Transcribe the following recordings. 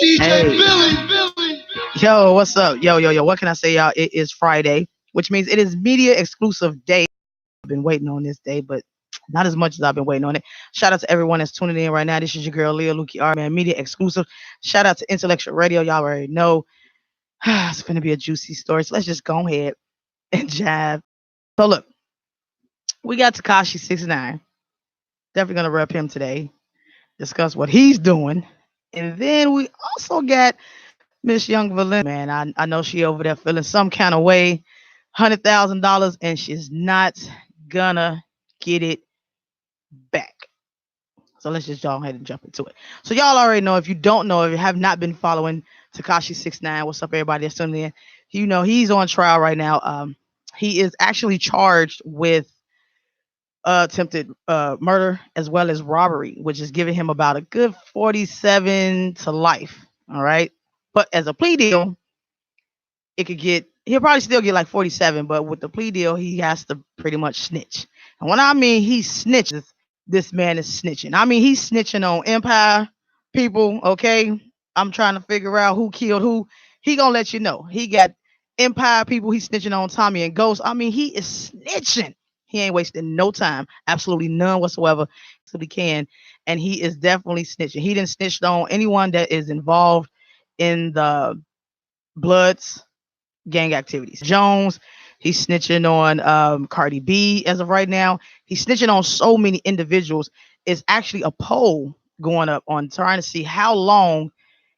Hey, yo, what's up? Yo. What can I say, y'all? It is Friday, which means it is media exclusive day. I've been waiting on this day, but not as much as I've been waiting on it. Shout out to everyone that's tuning in right now. This is your girl, Leah Lukey R, man, media exclusive. Shout out to Intellectual Radio. Y'all already know it's going to be a juicy story. So let's just go ahead and jab. So, look, we got Takashi 69. Definitely going to rep him today, discuss what he's doing. And then we also got Miss Young Valencia, man. I know she over there feeling some kind of way, $100,000, and she's not gonna get it back. So let's just go ahead and jump into it. So y'all already know. If you don't know, if you have not been following Takashi 69, what's up, everybody that's tuning in? You know he's on trial right now. He is actually charged with attempted murder as well as robbery, which is giving him about a good 47 to life. All right. But as a plea deal, he'll probably still get like 47, but with the plea deal, he has to pretty much snitch. And when I mean he snitches, this man is snitching. I mean, he's snitching on Empire people, okay? I'm trying to figure out who killed who. He gonna let you know. He got Empire people, he's snitching on Tommy and Ghost. I mean, he is snitching. He ain't wasting no time. Absolutely none whatsoever. So he can. And he is definitely snitching. He didn't snitch on anyone that is involved in the Bloods gang activities. Jones, he's snitching on Cardi B as of right now. He's snitching on so many individuals. It's actually a poll going up on trying to see how long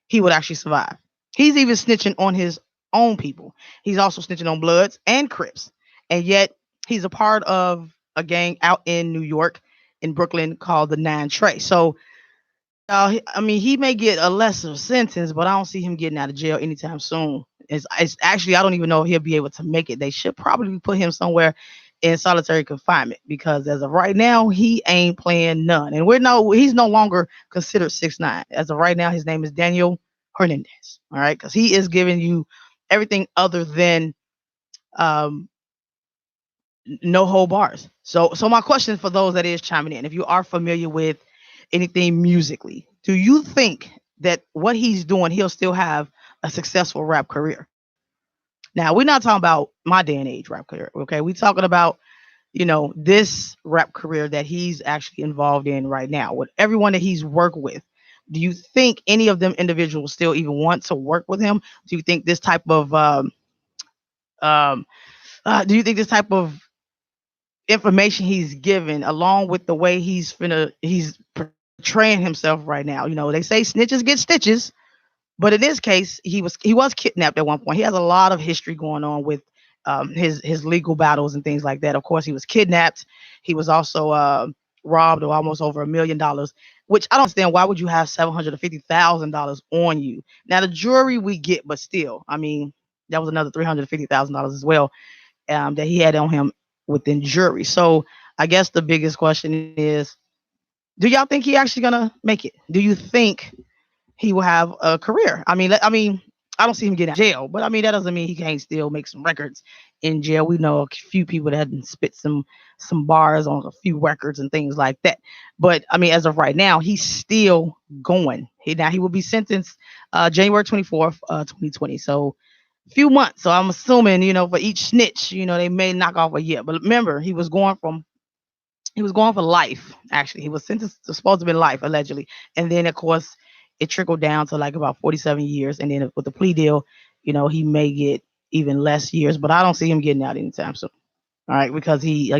he would actually survive. He's even snitching on his own people. He's also snitching on Bloods and Crips. And yet he's a part of a gang out in New York, in Brooklyn, called the Nine Trey. So I mean, he may get a lesser sentence, but I don't see him getting out of jail anytime soon. It's actually, I don't even know if he'll be able to make it. They should probably put him somewhere in solitary confinement because as of right now, he ain't playing none. And he's no longer considered 6'9". As of right now, his name is Daniel Hernandez. All right, because he is giving you everything other than no hold bars. So my question for those that is chiming in, if you are familiar with anything musically, do you think that what he's doing, he'll still have a successful rap career? Now, we're not talking about my day and age rap career, okay? We're talking about, this rap career that he's actually involved in right now with everyone that he's worked with. Do you think any of them individuals still even want to work with him? Do you think this type of information he's given, along with the way he's portraying himself right now? They say snitches get stitches, but in this case, he was kidnapped at one point. He has a lot of history going on with his legal battles and things like that. Of course, he was kidnapped. He was also robbed of almost over $1 million, which I don't understand. Why would you have $750,000 on you? Now, the jewelry we get, but still, I mean, that was another $350,000 as well that he had on him within jury. So I guess the biggest question is, do y'all think he actually gonna make it? Do you think he will have a career? I mean, I don't see him getting out of jail, but I mean, that doesn't mean he can't still make some records in jail. We know a few people that had spit some bars on a few records and things like that. But I mean, as of right now, he's still going. He will be sentenced January 24th, 2020. So few months. So I'm assuming, for each snitch, they may knock off a year. But remember, he was going for life. Actually, he was sentenced to supposed to be life, allegedly. And then, of course, it trickled down to like about 47 years. And then with the plea deal, he may get even less years. But I don't see him getting out anytime soon. All right, because he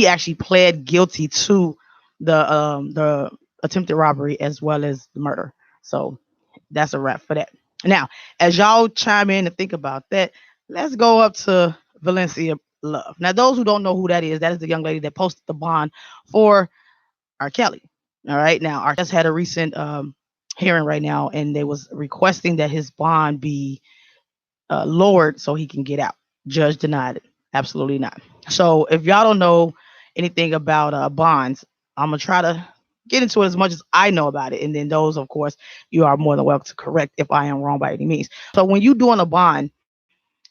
actually pled guilty to the attempted robbery as well as the murder. So that's a wrap for that. Now, as y'all chime in and think about that, let's go up to Valencia Love. Now, those who don't know who that is the young lady that posted the bond for R. Kelly. All right. Now, R. just had a recent hearing right now, and they was requesting that his bond be lowered so he can get out. Judge denied it. Absolutely not. So if y'all don't know anything about bonds, I'm going to try to get into it as much as I know about it. And then those, of course, you are more than welcome to correct if I am wrong by any means. So when you're doing a bond,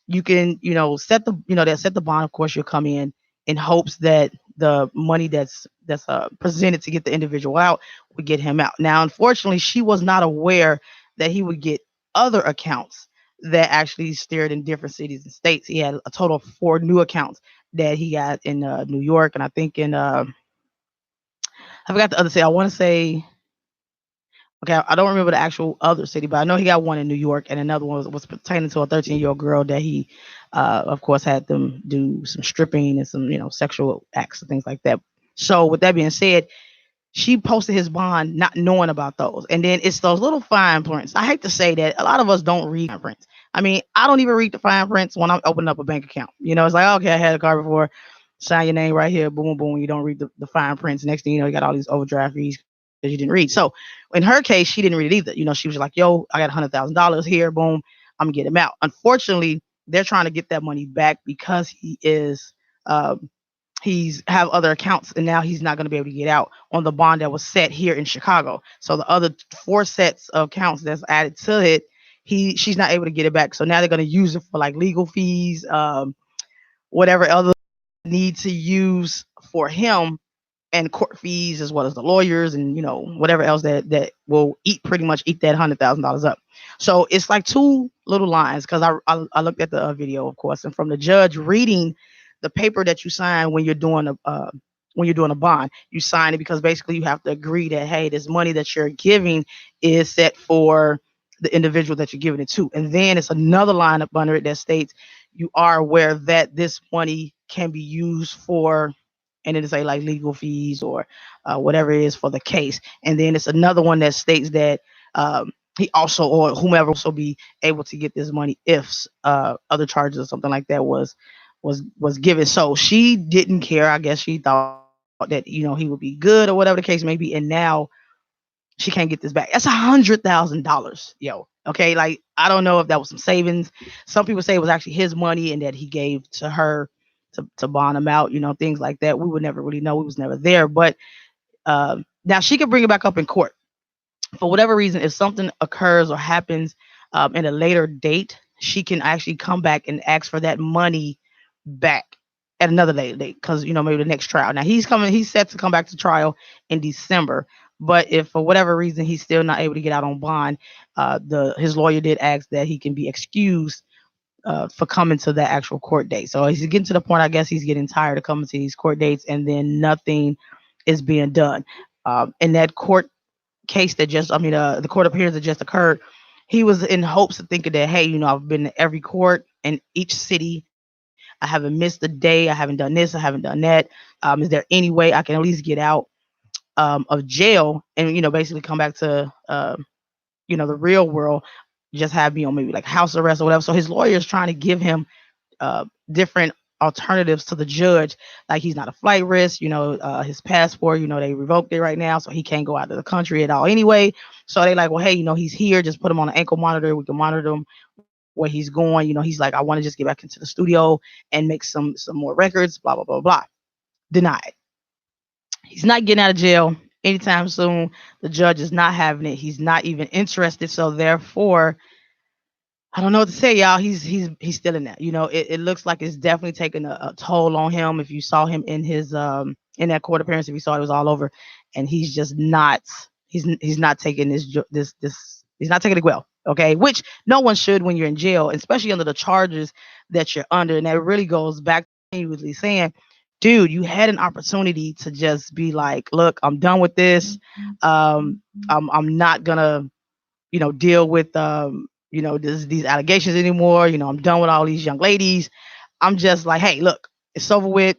you can, set the bond. Of course, you'll come in hopes that the money that's presented to get the individual out would get him out. Now, unfortunately, she was not aware that he would get other accounts that actually steered in different cities and states. He had a total of 4 new accounts that he got in New York, and I think in I forgot the other city. I want to say, okay, I don't remember the actual other city, but I know he got one in New York, and another one was pertaining to a 13-year-old girl that he, of course, had them do some stripping and some, sexual acts and things like that. So, with that being said, she posted his bond not knowing about those. And then it's those little fine prints. I hate to say that a lot of us don't read fine prints. I mean, I don't even read the fine prints when I'm opening up a bank account. It's like, okay, I had a card before, sign your name right here, boom, boom. You don't read the fine prints. Next thing you know, you got all these overdraft fees because you didn't read. So in her case, she didn't read it either. She was like, yo, I got $100,000 here, boom, I'm gonna get him out. Unfortunately, they're trying to get that money back because um, he's have other accounts and now he's not going to be able to get out on the bond that was set here in Chicago. So the other 4 sets of accounts that's added to it, she's not able to get it back. So now they're going to use it for like legal fees, whatever other need to use for him, and court fees as well as the lawyers and whatever else that will pretty much eat that $100,000 up. So it's like 2 little lines because I looked at the video, of course, and from the judge reading the paper that you sign when you're doing a bond, you sign it because basically you have to agree that, hey, this money that you're giving is set for the individual that you're giving it to. And then it's another line up under it that states you are aware that this money can be used for, and then say like legal fees or whatever it is for the case. And then it's another one that states that he also or whomever also be able to get this money if other charges or something like that was given. So she didn't care. I guess she thought that he would be good or whatever the case may be. And now she can't get this back. That's $100,000, yo. Okay, like I don't know if that was some savings. Some people say it was actually his money and that he gave to her to bond him out. Things like that. We would never really know. We was never there. But now she could bring it back up in court for whatever reason. If something occurs or happens in a later date, she can actually come back and ask for that money back at another later date because maybe the next trial. Now he's set to come back to trial in December. But if for whatever reason he's still not able to get out on bond, his lawyer did ask that he can be excused for coming to that actual court date. So he's getting to the point, I guess he's getting tired of coming to these court dates and then nothing is being done. In that court case the court appearance that just occurred, he was in hopes of thinking that, hey, I've been to every court in each city. I haven't missed a day. I haven't done this. I haven't done that. Is there any way I can at least get out of jail and, basically come back to, the real world, just have me on maybe like house arrest or whatever. So his lawyer is trying to give him different alternatives to the judge. Like he's not a flight risk, his passport, they revoked it right now. So he can't go out of the country at all anyway. So they like, well, hey, he's here. Just put him on an ankle monitor. We can monitor him where he's going. He's like, I want to just get back into the studio and make some more records, blah, blah, blah, blah. Denied. He's not getting out of jail anytime soon. The judge is not having it. He's not even interested. So therefore, I don't know what to say, y'all. He's still in that. It looks like it's definitely taking a toll on him. If you saw him in his in that court appearance, if you saw it was all over, and he's just not he's not taking this he's not taking it well. Okay, which no one should when you're in jail, especially under the charges that you're under. And that really goes back to continuously saying, dude, you had an opportunity to just be like, look, I'm done with this. I'm not gonna deal with these allegations anymore. I'm done with all these young ladies. I'm just like, hey, look, it's over with.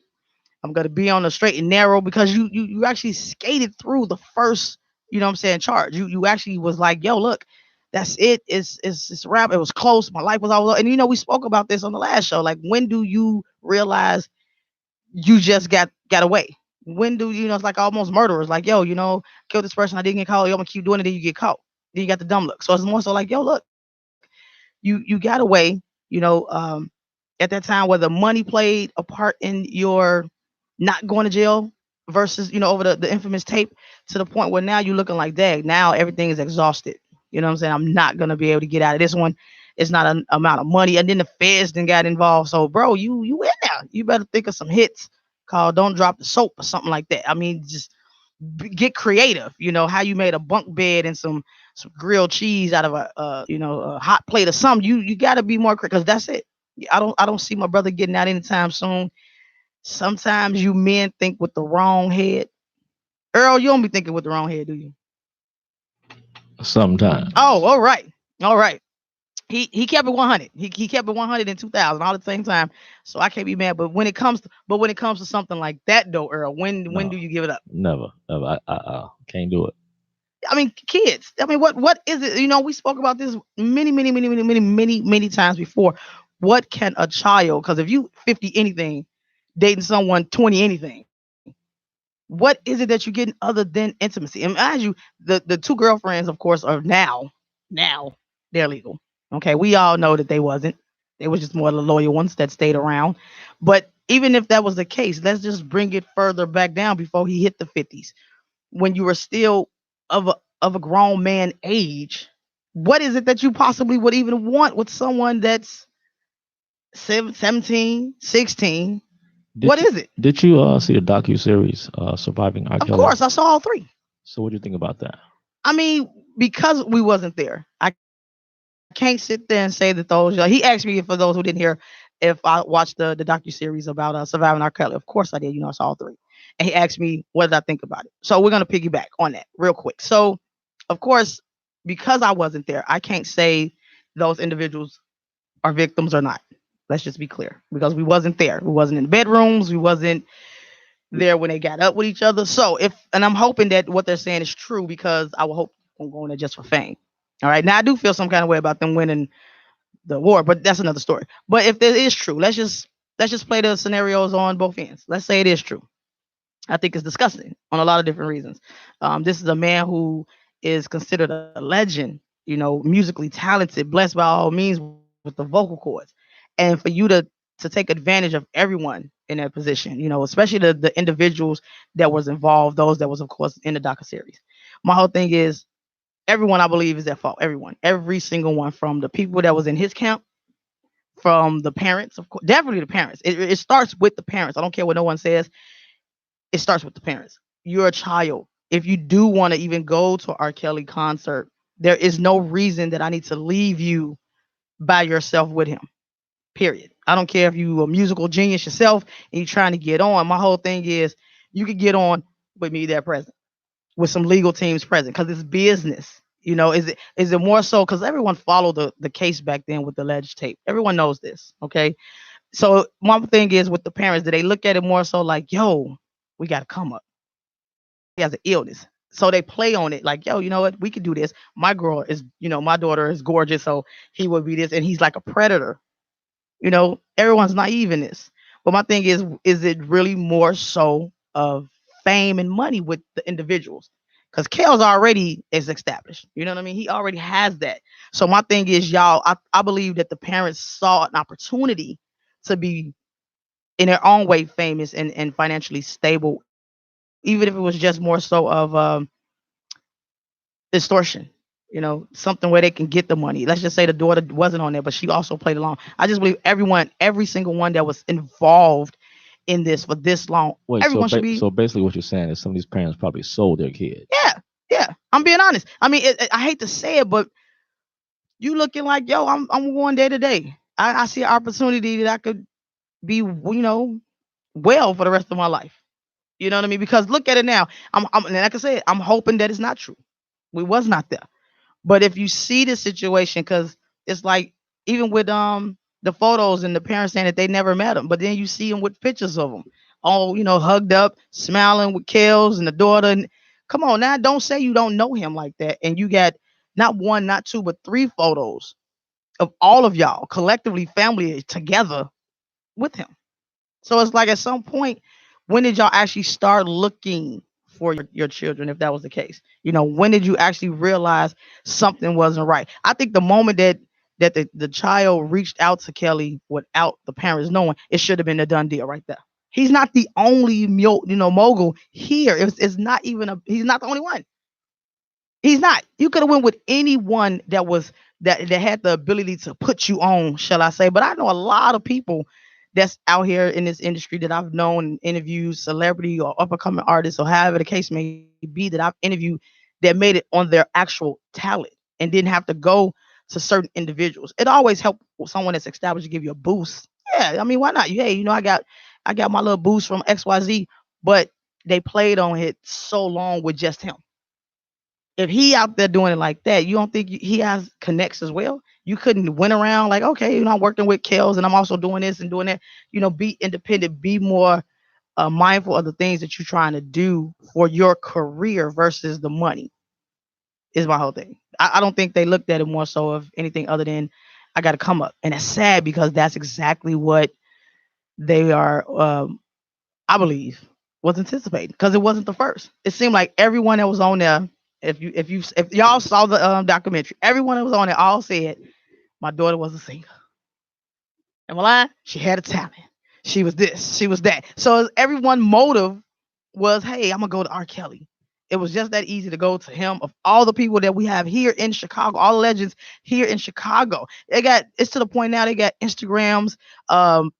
I'm gonna be on the straight and narrow because you actually skated through the first, what I'm saying, charge. You actually was like, yo, look, that's it. It's a wrap. It was close. My life was all over. And we spoke about this on the last show. Like, when do you realize you just got away? When do it's like almost murderers, like, yo, kill this person, I didn't get caught, yo, I'm gonna keep doing it, then you get caught, then you got the dumb look. So it's more so like, yo, look, you got away, at that time, where the money played a part in your not going to jail versus over the infamous tape, to the point where now you're looking like, dang, now everything is exhausted. You know what I'm saying? I'm not gonna be able to get out of this one. It's not an amount of money, and then the feds then got involved. So, bro, you in there. You better think of some hits called "Don't Drop the Soap" or something like that. I mean, just get creative. You know how you made a bunk bed and some grilled cheese out of a hot plate or something. You got to be more creative because that's it. I don't see my brother getting out anytime soon. Sometimes you men think with the wrong head. Earl, you don't be thinking with the wrong head, do you? Sometimes. Oh, all right, all right. He kept it 100. He kept it 100 in 2000 all at the same time. So I can't be mad. But when it comes to something like that though, Earl, when do No, you give it up? never, never. I can't do it. I mean, kids. I mean, what is it? We spoke about this many times before. What can a child? Because if you 50 anything, dating someone 20 anything, what is it that you're getting other than intimacy? And mind you, the two girlfriends, of course, are now they're legal. Okay, we all know that they wasn't. They was just more the loyal ones that stayed around. But even if that was the case, let's just bring it further back down before he hit the 50s when you were still of a grown man age. What is it that you possibly would even want with someone that's 17, 16? What Did you is it? did you see the docu series Surviving R. Of Kelly? course, I saw all three. So what do you think about that? I mean, because we wasn't there, I can't sit there and say that those. He asked me, for those who didn't hear, if I watched the docu series about surviving R. Kelly. Of course I did. I saw all three. And he asked me, what did I think about it? So we're gonna piggyback on that real quick. So, of course, because I wasn't there, I can't say those individuals are victims or not. Let's just be clear, because we wasn't there. We wasn't in the bedrooms. We wasn't there when they got up with each other. So and I'm hoping that what they're saying is true because I will hope I'm going there just for fame. All right. Now I do feel some kind of way about them winning the war, but that's another story. But if it is true, let's just play the scenarios on both ends. Let's say it is true. I think it's disgusting on a lot of different reasons. This is a man who is considered a legend, musically talented, blessed by all means with the vocal cords, and for you to take advantage of everyone in that position, especially the individuals that was involved, those that was of course in the docu series. My whole thing is everyone I believe is at fault. Everyone, every single one, from the people that was in his camp, from the parents, of course, definitely the parents. It starts with the parents. I don't care what no one says. It starts with the parents. You're a child. If you do want to even go to R. Kelly concert, there is no reason that I need to leave you by yourself with him. Period. I don't care if you a musical genius yourself and you're trying to get on. My whole thing is you could get on with me there present, with some legal teams present, because it's business. Is it more so because everyone followed the case back then with the alleged tape. Everyone knows this. Okay. So my thing is with the parents, do they look at it more so like, yo, we gotta come up. He has an illness. So they play on it like, yo, you know what? We could do this. My girl is, my daughter is gorgeous, so he would be this, and he's like a predator. Everyone's naive in this. But my thing is it really more so of fame and money with the individuals? Because Kale's already is established. You know what I mean? He already has that. So my thing is, y'all, I believe that the parents saw an opportunity to be in their own way famous and financially stable, even if it was just more so of extortion. Something where they can get the money. Let's just say the daughter wasn't on there, but she also played along. I just believe every single one that was involved in this for this long, Wait, so everyone should be. so basically what you're saying is some of these parents probably sold their kids. Yeah, yeah. I'm being honest. I mean, I hate to say it, but you looking like, yo, I'm going day to day. I see an opportunity that I could be, well for the rest of my life. You know what I mean? Because look at it now. And like I said, I'm hoping that it's not true. We was not there. But if you see the situation, because it's like even with the photos and the parents saying that they never met him, but then you see him with pictures of him, all hugged up, smiling with Kels and the daughter. And come on now, don't say you don't know him like that. And you got not one, not two, but three photos of all of y'all collectively, family together with him. So it's like at some point, when did y'all actually start looking for your children, if that was the case? When did you actually realize something wasn't right? I think the moment that the child reached out to Kelly without the parents knowing, it should have been a done deal right there. He's not the only mogul here. It's not even he's not the only one. He's not. You could have went with anyone that had the ability to put you on, shall I say. But I know a lot of people that's out here in this industry that I've known and interviewed, celebrity or up and coming artists or however the case may be, that I've interviewed that made it on their actual talent and didn't have to go to certain individuals. It always helped with someone that's established to give you a boost. Yeah, I mean, why not? Hey, I got my little boost from XYZ, but they played on it so long with just him. If he out there doing it like that, you don't think he has connects as well? You couldn't went around like, okay, I'm working with Kels and I'm also doing this and doing that. Be independent, be more mindful of the things that you're trying to do for your career versus the money is my whole thing. I don't think they looked at it more so of anything other than I got to come up. And it's sad because that's exactly what they are, I believe, was anticipating because it wasn't the first. It seemed like everyone that was on there, if y'all saw the documentary, everyone that was on there all said my daughter was a singer. Am I lying? She had a talent. She was this. She was that. So everyone motive was, hey, I'm gonna go to R. Kelly. It was just that easy to go to him. Of all the people that we have here in Chicago, all the legends here in Chicago, it's to the point now they got Instagrams,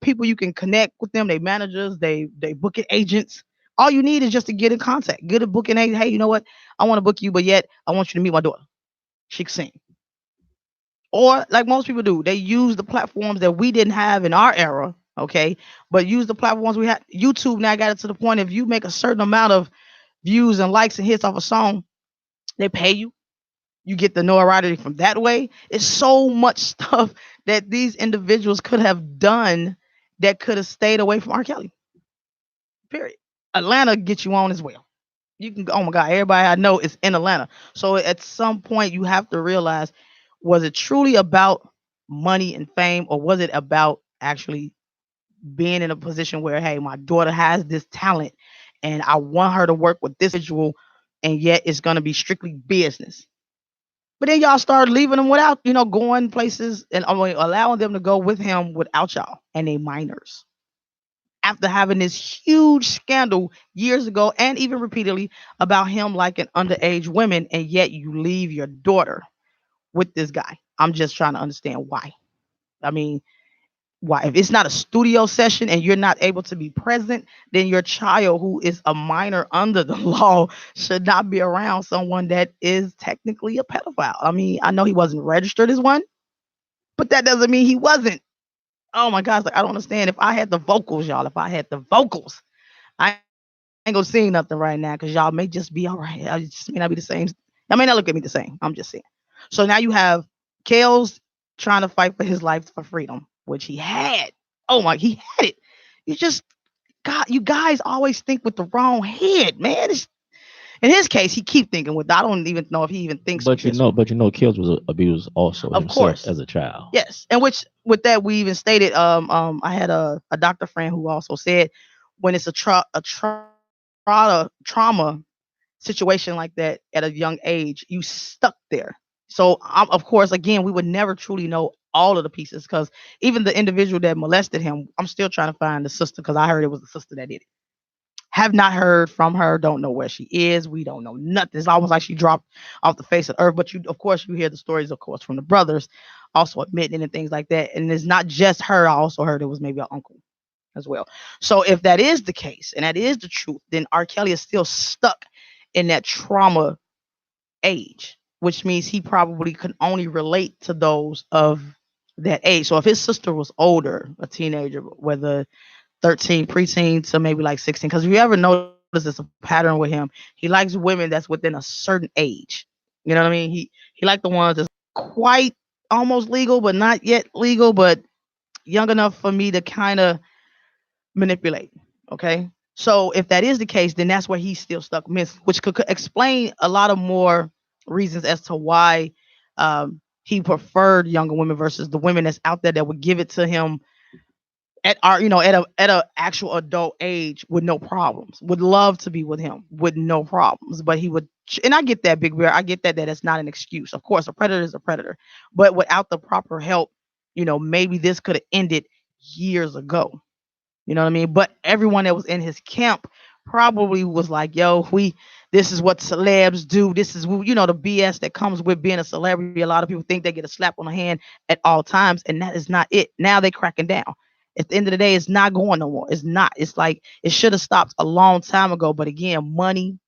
people you can connect with them, they managers, they booking agents. All you need is just to get in contact, get a booking agent. Hey, you know what? I want to book you, but yet I want you to meet my daughter. She can sing. Or like most people do, they use the platforms that we didn't have in our era, okay? But use the platforms we had. YouTube now got it to the point if you make a certain amount of views and likes and hits off a song, they pay you. You get the notoriety from that way. It's so much stuff that these individuals could have done that could have stayed away from R. Kelly. Period. Atlanta gets you on as well. You can go, oh my God, everybody I know is in Atlanta. So at some point you have to realize, was it truly about money and fame, or was it about actually being in a position where, hey, my daughter has this talent and I want her to work with this individual, and yet it's going to be strictly business. But then y'all start leaving them without, going places and allowing them to go with him without y'all and they minors. After having this huge scandal years ago and even repeatedly about him liking underage women, and yet you leave your daughter with this guy. I'm just trying to understand why. I mean, why? If it's not a studio session and you're not able to be present, then your child, who is a minor under the law, should not be around someone that is technically a pedophile. I mean, I know he wasn't registered as one, but that doesn't mean he wasn't. Oh my gosh, like I don't understand. If I had the vocals, y'all, if I had the vocals, I ain't gonna sing nothing right now because y'all may just be all right. I just may not be the same. Y'all may not look at me the same. I'm just saying. So now you have Kales trying to fight for his life for freedom, which he had. Oh my, he had it. You just God, you guys always think with the wrong head, man. In his case, he keep thinking with. I don't even know if he even thinks. Kills was abused also of himself course as a child. Yes, and which with that we even stated. I had a doctor friend who also said when it's a trauma situation like that at a young age, you stuck there. So of course, again, we would never truly know all of the pieces because even the individual that molested him, I'm still trying to find the sister because I heard it was the sister that did it. Have not heard from her. Don't know where she is. We don't know nothing. It's almost like she dropped off the face of earth. But of course, you hear the stories, of course, from the brothers also admitting and things like that. And it's not just her. I also heard it was maybe an uncle as well. So if that is the case and that is the truth, then R. Kelly is still stuck in that trauma age, which means he probably can only relate to those of that age. So if his sister was older, a teenager, whether 13, preteen to maybe like 16. Because if you ever notice it's a pattern with him, he likes women that's within a certain age. You know what I mean? He like the ones that's quite almost legal, but not yet legal, but young enough for me to kind of manipulate. Okay. So if that is the case, then that's where he's still stuck, which could explain a lot of more reasons as to why he preferred younger women versus the women that's out there that would give it to him at our at a actual adult age with no problems, would love to be with him with no problems, but he would. And I get that, Big Bear, I get that it's not an excuse. Of course a predator is a predator, but without the proper help, maybe this could have ended years ago. You know what I mean? But everyone that was in his camp probably was like, yo, this is what celebs do. This is, the BS that comes with being a celebrity. A lot of people think they get a slap on the hand at all times, and that is not it. Now they cracking down. At the end of the day, it's not going no more. It's not. It's like it should have stopped a long time ago. But again, money,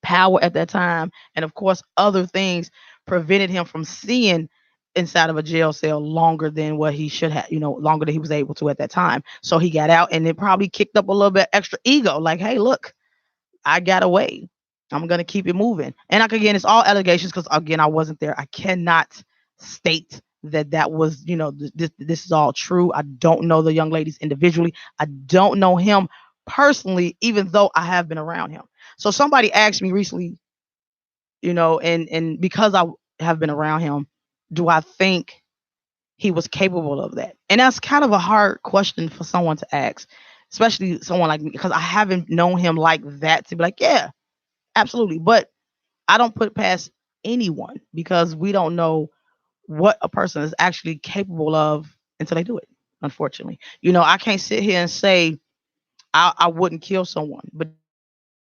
power at that time, and of course, other things prevented him from seeing inside of a jail cell longer than what he should have, longer than he was able to at that time. So he got out and it probably kicked up a little bit extra ego. Like, hey, look, I got away. I'm gonna keep it moving. And like again, it's all allegations because again, I wasn't there. I cannot state that was this is all true. I don't know the young ladies individually. I don't know him personally, even though I have been around him. So somebody asked me recently, and because I have been around him, do I think he was capable of that? And that's kind of a hard question for someone to ask, especially someone like me, because I haven't known him like that to be like, yeah, absolutely. But I don't put past anyone because we don't know what a person is actually capable of until they do it. Unfortunately, I can't sit here and say I wouldn't kill someone, but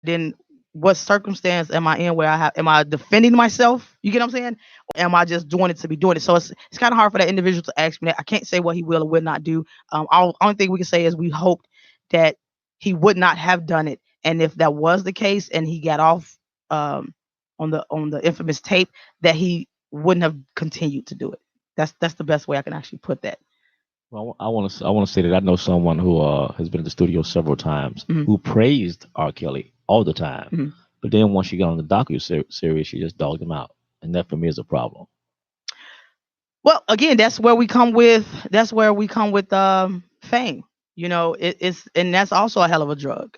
then what circumstance am I in where am I defending myself? You get what I'm saying? Or am I just doing it to be doing it? So it's kind of hard for that individual to ask me that. I can't say what he will or will not do. Only thing we can say is we hoped that he would not have done it. And if that was the case and he got off on the infamous tape, that he wouldn't have continued to do it. That's the best way I can actually put that. Well, I want to say that I know someone who has been in the studio several times Mhm. who praised R. Kelly all the time, Mhm. but then once she got on the series, she just dogged him out, and that for me is a problem. Well, again, that's where we come with fame. It's and that's also a hell of a drug.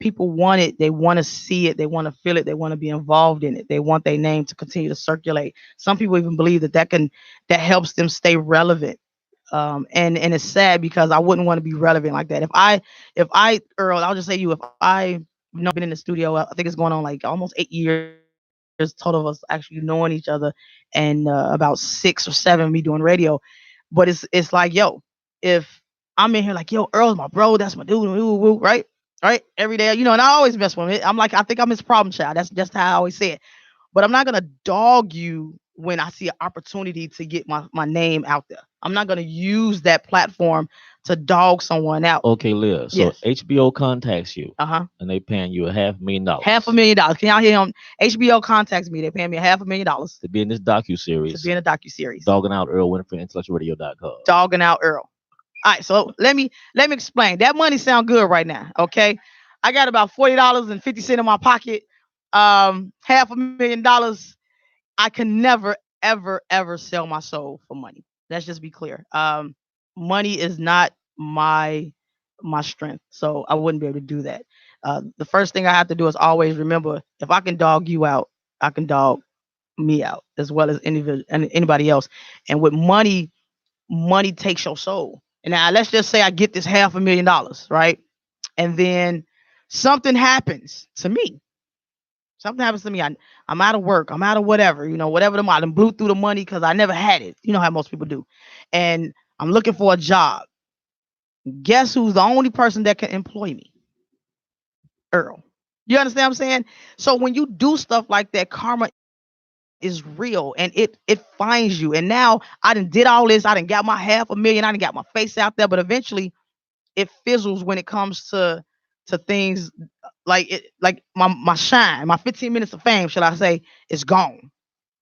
People want it, they want to see it, they want to feel it, they want to be involved in it. They want their name to continue to circulate. Some people even believe that helps them stay relevant. And it's sad because I wouldn't want to be relevant like that. If I Earl, I'll just say you, if I been in the studio, I think it's going on like almost 8 years total of us actually knowing each other, and about 6 or 7 me doing radio. But it's like, yo, if I'm in here like, yo, Earl's my bro, that's my dude, woo, woo, right? Right? Every day, and I always mess with him. I'm like, I think I'm his problem child. That's just how I always say it. But I'm not gonna dog you when I see an opportunity to get my name out there. I'm not gonna use that platform to dog someone out. Okay, Leah. So Yes. HBO contacts you, Uh-huh. and they paying you a Half a $500,000 million dollars. Can y'all hear him? HBO contacts me. They paying me $500,000 to be in this docu to series, be in a docu-series. dogging out Earl Winfrey, IntellectualRadio.com. Dogging out Earl. All right, so let me explain. That money sound good right now. Okay. I got about $40.50 in my pocket. $500,000. I can never, ever, ever sell my soul for money. Let's just be clear. Money is not my strength, so I wouldn't be able to do that. The first thing I have to do is always remember, if I can dog you out, I can dog me out as well as anybody else. And with money, money takes your soul. And now let's just say I get this $500,000, right? And then something happens to me. Something happens to me. I'm out of work. I'm out of whatever, whatever I done blew through the money because I never had it. You know how most people do. And I'm looking for a job. Guess who's the only person that can employ me? Earl. You understand what I'm saying? So when you do stuff like that, karma is real and it finds you. And now I done did all this. I done got my $500,000. I done got my face out there. But eventually it fizzles when it comes to things like my shine, my 15 minutes of fame, shall I say, is gone.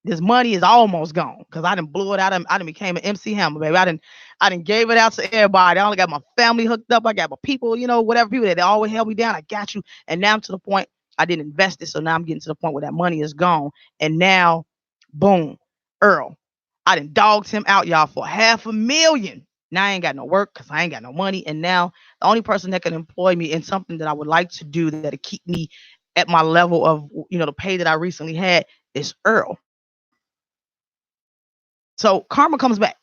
This money is almost gone because I done blew it out. I done became an MC Hammer, baby. I done gave it out to everybody. I only got my family hooked up. I got my people, whatever people that they always held me down. I got you. And now I'm to the point I didn't invest it. So now I'm getting to the point where that money is gone. And now, boom, Earl. I done dogged him out, y'all, for $500,000. Now I ain't got no work because I ain't got no money. And now the only person that can employ me in something that I would like to do that'll keep me at my level of, the pay that I recently had is Earl. So karma comes back.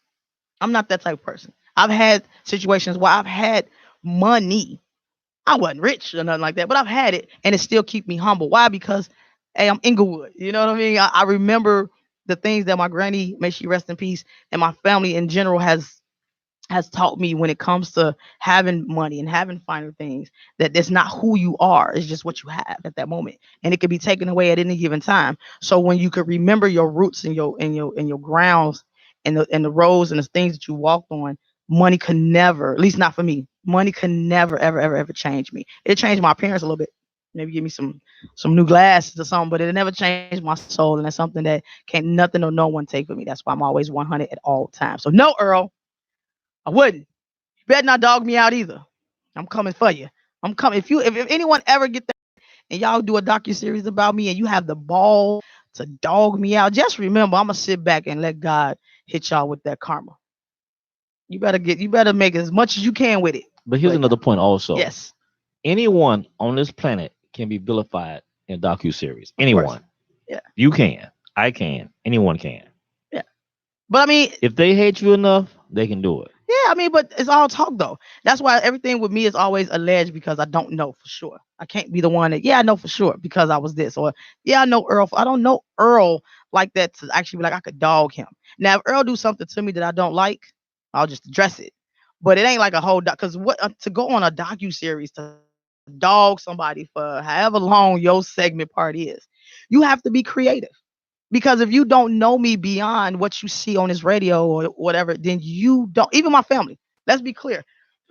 I'm not that type of person. I've had situations where I've had money. I wasn't rich or nothing like that, but I've had it and it still keep me humble. Why? Because hey, I'm Inglewood. You know what I mean? I remember the things that my granny, may she rest in peace, and my family in general has taught me when it comes to having money and having finer things, that that's not who you are. It's just what you have at that moment. And it could be taken away at any given time. So when you could remember your roots and your grounds and the roads and the things that you walked on, money could never, at least not for me, money could never, ever, ever, ever change me. It changed my appearance a little bit. Maybe give me some new glasses or something, but it never changed my soul. And that's something that can't nothing or no one take from me. That's why I'm always 100 at all times. So no, Earl, I wouldn't. You better not dog me out either. I'm coming for you. I'm coming. If anyone ever get that and y'all do a docu series about me and you have the ball to dog me out, just remember I'm gonna sit back and let God hit y'all with that karma. You better make as much as you can with it. But here's But another point also. yes, Anyone on this planet can be vilified in docu series. of course. Anyone. Yeah, You can. I can. Anyone can. yeah. But I mean, If they hate you enough, they can do it. yeah, I mean, but it's all talk though. That's why everything with me is always alleged because I don't know for sure. I can't be the one that, yeah, I know for sure because I was this, or yeah, I know Earl. I don't know Earl like that to actually be like I could dog him. Now, if Earl do something to me that I don't like, I'll just address it. But it ain't like a whole because what to go on a docu series to dog somebody for however long your segment part is, you have to be creative. Because if you don't know me beyond what you see on this radio or whatever, then you don't, even my family, let's be clear,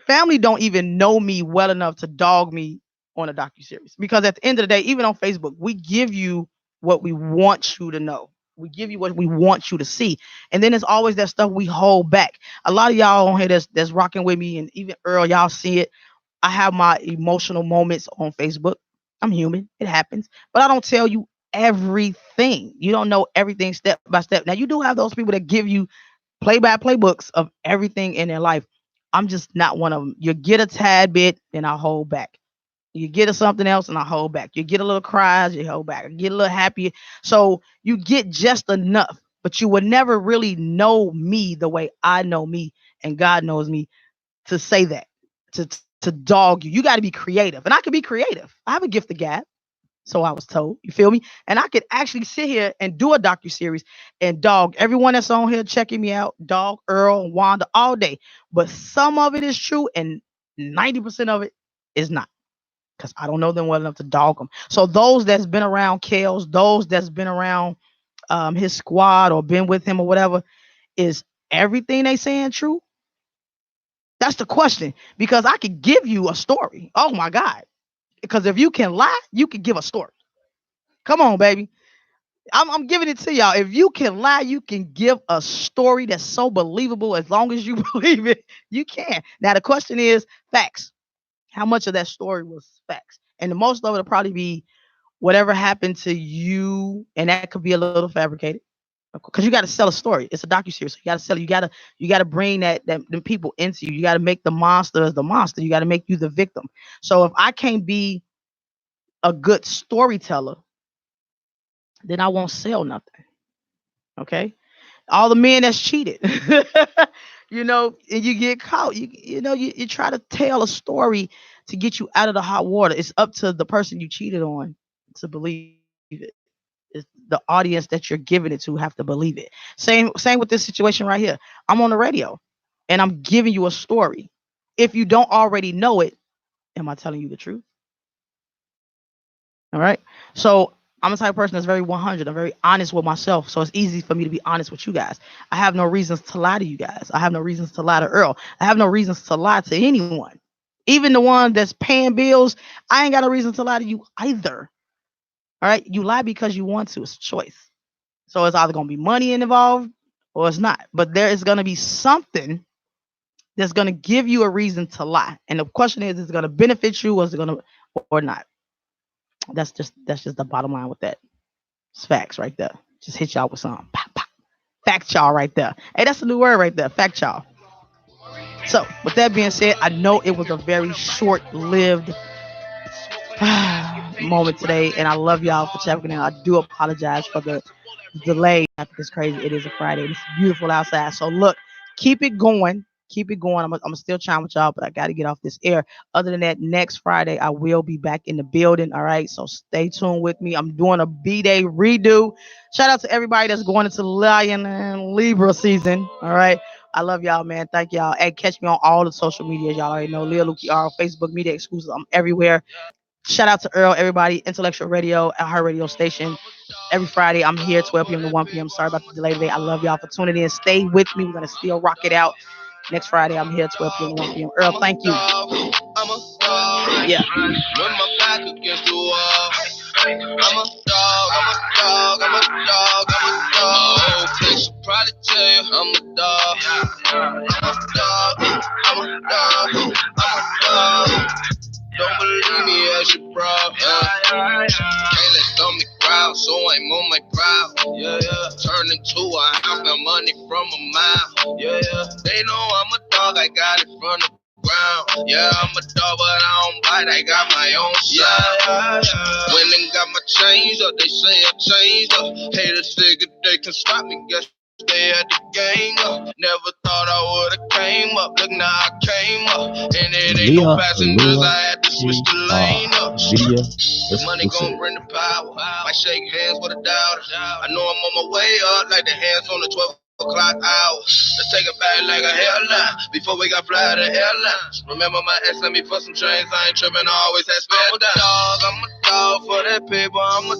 family don't even know me well enough to dog me on a docu-series. Because at the end of the day, even on Facebook, we give you what we want you to know. We give you what we want you to see. And then there's always that stuff we hold back. A lot of y'all on here that's rocking with me, and even Earl, y'all see it. I have my emotional moments on Facebook. I'm human. It happens. But I don't tell you everything. You don't know everything step by step. Now you do have those people that give you play by play books of everything in their life. I'm just not one of them. You get a tad bit, then I hold back. You get a something else, and I hold back. You get a little cries, you hold back. You get a little happy. So you get just enough, but you would never really know me the way I know me, and God knows me to say that, to dog you. You got to be creative. And I can be creative. I have a gift of gab. So I was told. You feel me? And I could actually sit here and do a docu series and dog everyone that's on here checking me out, dog Earl, Wanda all day. But some of it is true, and 90% of it is not. Because I don't know them well enough to dog them. So those that's been around Kales, those that's been around his squad or been with him or whatever, is everything they saying true? That's the question. Because I could give you a story. Oh my God. Because if you can lie, you can give a story. Come on, baby. I'm giving it to y'all. If you can lie, you can give a story that's so believable as long as you believe it. You can. Now the question is facts. How much of that story was facts? And the most of it will probably be whatever happened to you, and that could be a little fabricated. Because you got to sell a story. It's a docu series. So you got to sell it. You got to bring that them people into you. You got to make the monster as the monster. You got to make you the victim. So if I can't be a good storyteller, then I won't sell nothing. Okay. All the men that's cheated, and you get caught. You try to tell a story to get you out of the hot water. It's up to the person you cheated on to believe it. It's the audience that you're giving it to have to believe it. Same with this situation right here. I'm on the radio and I'm giving you a story. If you don't already know it, am I telling you the truth? All right. So I'm the type of person that's very 100. I'm very honest with myself. So it's easy for me to be honest with you guys. I have no reasons to lie to you guys. I have no reasons to lie to Earl. I have no reasons to lie to anyone. Even the one that's paying bills, I ain't got a reason to lie to you either. All right. You lie because you want to. It's a choice. So it's either going to be money involved or it's not. But there is going to be something that's going to give you a reason to lie. And the question is it going to benefit you or is it going to or not? That's just the bottom line with that. It's facts right there. Just hit y'all with some pop, pop. Fact y'all right there. Hey, that's a new word right there. Fact y'all. So with that being said, I know it was a very short-lived moment today, and I love y'all for checking in. I do apologize for the delay. I think it's crazy. It is a Friday. It's beautiful outside. So look, keep it going. Keep it going. I'm still trying with y'all, but I got to get off this air. Other than that, next Friday, I will be back in the building. All right. So stay tuned with me. I'm doing a B-Day redo. Shout out to everybody that's going into Lion and Libra season. All right. I love y'all, man. Thank y'all. Hey, catch me on all the social media. Y'all already know Lil Luki R, Facebook, Media Exclusive. I'm everywhere. Shout out to Earl, everybody, Intellectual Radio at her radio station. Every Friday, I'm here 12 p.m. to 1 p.m. Sorry about the delay today. I love y'all for tuning in. Stay with me. We're going to still rock it out. Next Friday, I'm here 12 p.m. to 1 p.m. Earl, thank you. I'm a dog. Yeah. With my back against the wall. I'm a dog. I'm a dog. I'm a dog. I'm a dog. My whole place will probably tell you I'm a dog. I'm a dog. I'm a dog. I'm a dog. Don't believe me, ask your bro. Can't let stomach crowd, so I'm on my proud. Yeah, yeah. Turn into a house, got money from a mile. Yeah, yeah. They know I'm a dog, I got it from the ground. Yeah, I'm a dog, but I don't bite, I got my own style. Yeah, yeah. When they got my chains up, they say I changed up. Haters figure they can stop me, guess stay at the game up. Never thought I would've came up. Look, now I came up. And it ain't no passengers, I had to switch the lane up. The money gon' bring the power. Might shake hands with a doubt. I know I'm on my way up, like the hands on the 12 o'clock hour. Let's take it back like a hairline. Before we got fly to airlines. Remember my ex let me for some trains. I ain't tripping, I always had spare dime. I'm a dog for that paper. I'm a